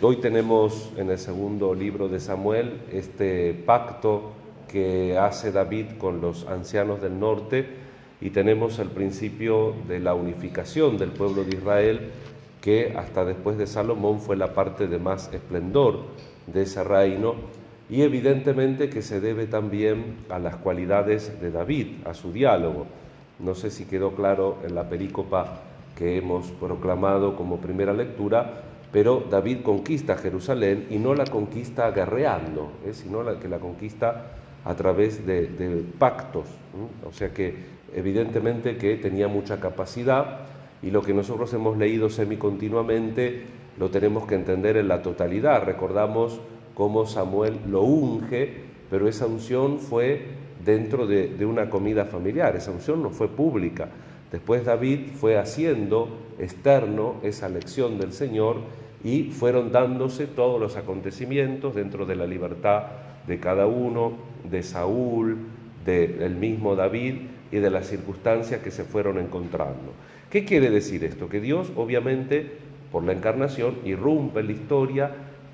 Hoy tenemos en el segundo libro de Samuel este pacto que hace David con los ancianos del norte, y tenemos el principio de la unificación del pueblo de Israel, que hasta después de Salomón fue la parte de más esplendor de ese reino, y evidentemente que se debe también a las cualidades de David, a su diálogo. No sé si quedó claro en la perícopa que hemos proclamado como primera lectura, pero David conquista Jerusalén y no la conquista guerreando, sino que la conquista a través de pactos. O sea que evidentemente que tenía mucha capacidad, y lo que nosotros hemos leído semicontinuamente lo tenemos que entender en la totalidad. Recordamos cómo Samuel lo unge, pero esa unción fue dentro de una comida familiar, esa unción no fue pública. Después David fue haciendo externo esa elección del Señor, y fueron dándose todos los acontecimientos dentro de la libertad de cada uno, de Saúl, del mismo David y de las circunstancias que se fueron encontrando. ¿Qué quiere decir esto? Que Dios, obviamente, por la encarnación, irrumpe en la historia,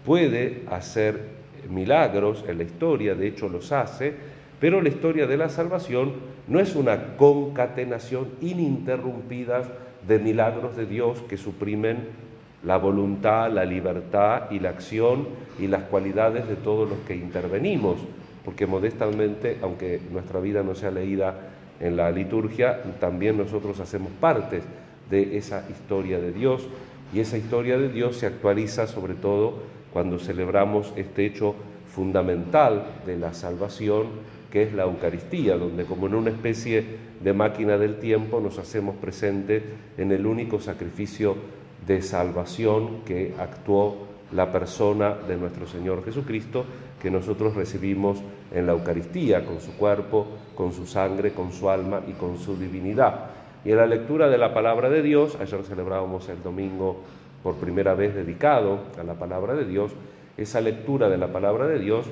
puede hacer milagros en la historia, de hecho los hace, pero la historia de la salvación no es una concatenación ininterrumpida de milagros de Dios que suprimen la voluntad, la libertad y la acción y las cualidades de todos los que intervenimos, porque modestamente, aunque nuestra vida no sea leída en la liturgia, también nosotros hacemos parte de esa historia de Dios, y esa historia de Dios se actualiza sobre todo cuando celebramos este hecho fundamental de la salvación, que es la Eucaristía, donde como en una especie de máquina del tiempo nos hacemos presentes en el único sacrificio de salvación que actuó la persona de nuestro Señor Jesucristo, que nosotros recibimos en la Eucaristía, con su cuerpo, con su sangre, con su alma y con su divinidad. Y en la lectura de la palabra de Dios, ayer celebrábamos el domingo por primera vez dedicado a la palabra de Dios, esa lectura de la palabra de Dios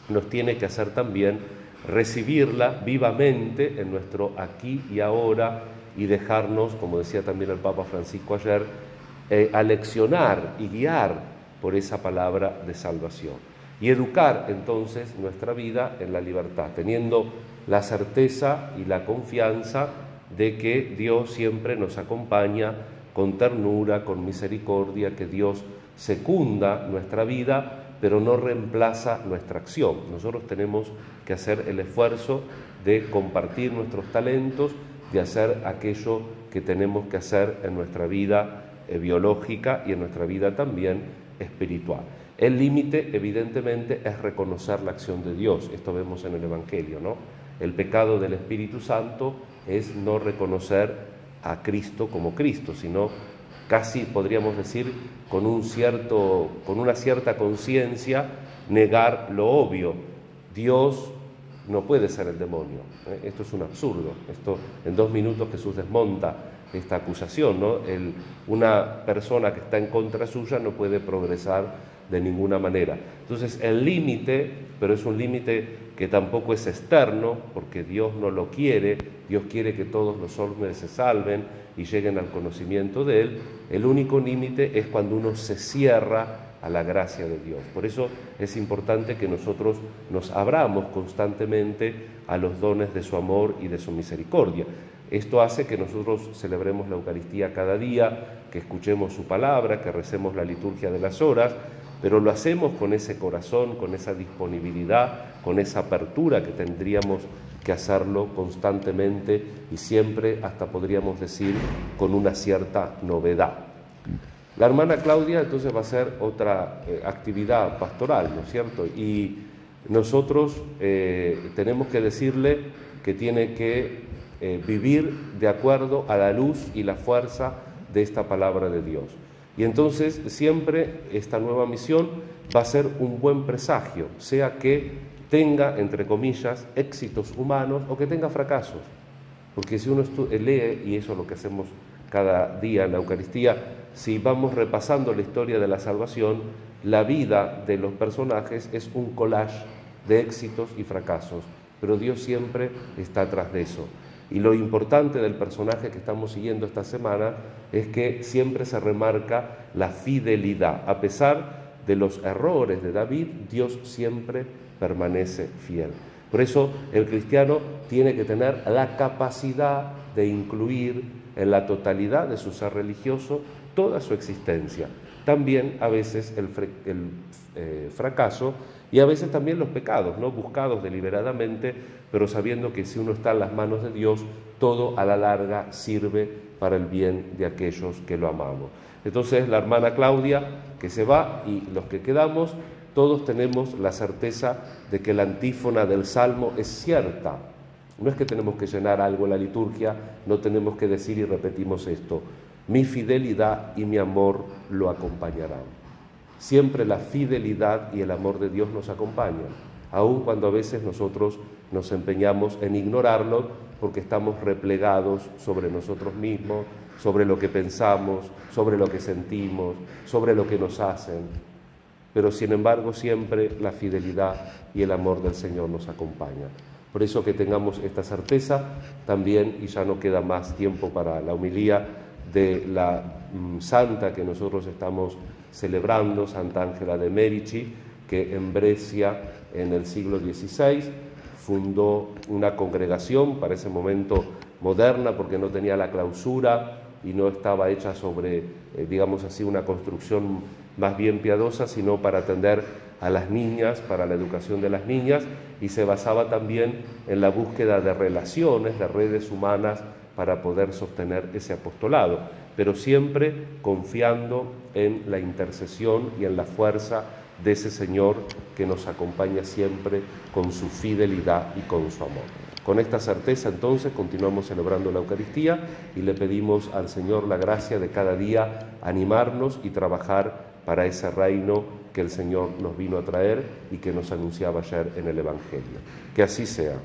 nos tiene que hacer también recibirla vivamente en nuestro aquí y ahora, y dejarnos, como decía también el Papa Francisco ayer, aleccionar y guiar por esa palabra de salvación, y educar entonces nuestra vida en la libertad, teniendo la certeza y la confianza de que Dios siempre nos acompaña con ternura, con misericordia, que Dios secunda nuestra vida, pero no reemplaza nuestra acción. Nosotros tenemos que hacer el esfuerzo de compartir nuestros talentos, de hacer aquello que tenemos que hacer en nuestra vida biológica y en nuestra vida también espiritual. El límite, evidentemente, es reconocer la acción de Dios. Esto vemos en el Evangelio, ¿no? El pecado del Espíritu Santo es no reconocer a Cristo como Cristo, sino casi podríamos decir con una cierta conciencia negar lo obvio. Dios no puede ser el demonio. Esto es un absurdo. Esto, en 2 minutos Jesús desmonta esta acusación, ¿no? Una persona que está en contra suya no puede progresar de ninguna manera. Entonces el límite, pero es un límite que tampoco es externo, porque Dios no lo quiere. Dios quiere que todos los hombres se salven y lleguen al conocimiento de Él. El único límite es cuando uno se cierra a la gracia de Dios. Por eso es importante que nosotros nos abramos constantemente a los dones de su amor y de su misericordia. Esto hace que nosotros celebremos la Eucaristía cada día, que escuchemos su palabra, que recemos la liturgia de las horas, pero lo hacemos con ese corazón, con esa disponibilidad, con esa apertura que tendríamos que hacerlo constantemente, y siempre, hasta podríamos decir, con una cierta novedad. La hermana Claudia entonces va a hacer otra actividad pastoral, ¿no es cierto? Y nosotros tenemos que decirle que tiene que vivir de acuerdo a la luz y la fuerza de esta palabra de Dios. Y entonces siempre esta nueva misión va a ser un buen presagio, sea que tenga, entre comillas, éxitos humanos o que tenga fracasos. Porque si uno lee, y eso es lo que hacemos cada día en la Eucaristía, si vamos repasando la historia de la salvación, la vida de los personajes es un collage de éxitos y fracasos, pero Dios siempre está atrás de eso. Y lo importante del personaje que estamos siguiendo esta semana es que siempre se remarca la fidelidad, a pesar de los errores de David, Dios siempre permanece fiel. Por eso el cristiano tiene que tener la capacidad de incluir en la totalidad de su ser religioso toda su existencia. También a veces el fracaso y a veces también los pecados, ¿no? Buscados deliberadamente, pero sabiendo que si uno está en las manos de Dios, todo a la larga sirve para el bien de aquellos que lo amamos. Entonces la hermana Claudia que se va y los que quedamos, todos tenemos la certeza de que la antífona del Salmo es cierta. No es que tenemos que llenar algo en la liturgia, no tenemos que decir y repetimos esto: mi fidelidad y mi amor lo acompañarán. Siempre la fidelidad y el amor de Dios nos acompañan, aun cuando a veces nosotros nos empeñamos en ignorarlo porque estamos replegados sobre nosotros mismos, sobre lo que pensamos, sobre lo que sentimos, sobre lo que nos hacen. Pero sin embargo siempre la fidelidad y el amor del Señor nos acompañan. Por eso que tengamos esta certeza también, y ya no queda más tiempo para la homilía de la santa que nosotros estamos celebrando, Santa Ángela de Merici, que en Brescia en el siglo XVI fundó una congregación, para ese momento moderna, porque no tenía la clausura y no estaba hecha sobre, digamos así, una construcción más bien piadosa, sino para atender a las niñas, para la educación de las niñas, y se basaba también en la búsqueda de relaciones, de redes humanas, para poder sostener ese apostolado, pero siempre confiando en la intercesión y en la fuerza de ese Señor que nos acompaña siempre con su fidelidad y con su amor. Con esta certeza entonces continuamos celebrando la Eucaristía y le pedimos al Señor la gracia de cada día animarnos y trabajar para ese reino que el Señor nos vino a traer y que nos anunciaba ayer en el Evangelio. Que así sea.